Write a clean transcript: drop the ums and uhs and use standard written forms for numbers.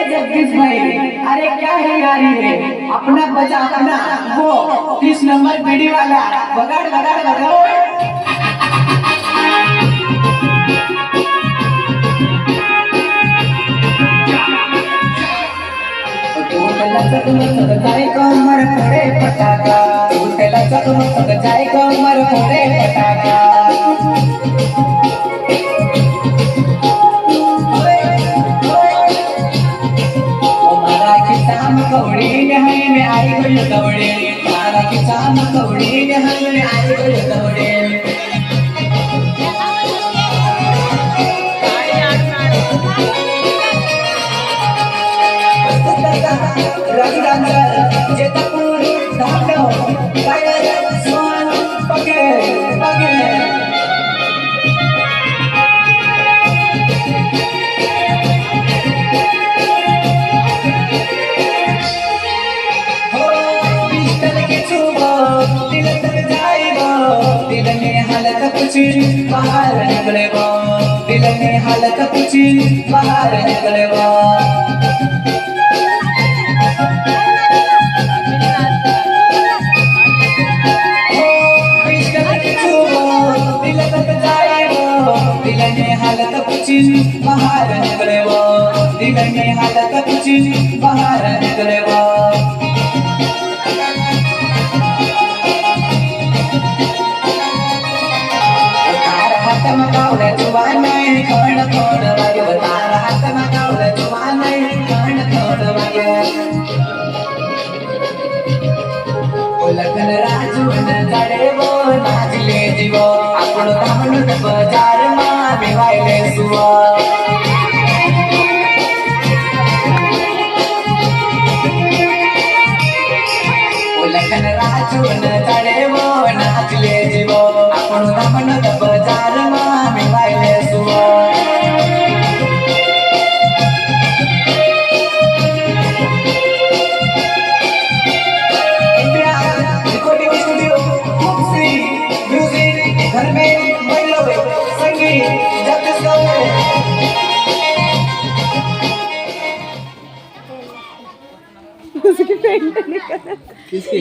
जगदीश भाई, अरे क्या है यार ये अपना बजा अपना वो 30 नंबर बीड़ी वाला बगाड़ बगाड़ बजाओ। जाए कमर फोड़े पटाखा, उठेला चकमक जाए कमर फोड़े पटाखा। कौड़ी नहाई में आई गई दौड़े, तारा की चाम कौड़ी नहाई में आई गई दौड़े। रंगरंजल जेतपुर धामो कायर स्वान पगे पगे। दिल में हालत पूछी बाहर निकले वो, दिल में हालत पूछी बाहर निकले वो। दिल तक जाए वो, दिल में हालत पूछी बाहर निकले वो, दिल में हालत पूछी बाहर निकले वो। हाथ में कावले जुबान नहीं कर्ण थोड़ वागे, तारा हाथ में कावले जुबान नहीं कर्ण थोड़ वागे। लखन राजू न जाडे वो नाचले जीवो, आपण धामणू बजार मा बेवायले सुवो। लखन राजू न जाडे वो नाचले जीवो, आपण धामणू बजार मा बेवायले सुवो। घर में बैलो संगीत जब उसकी पेंट निकल। किसकी?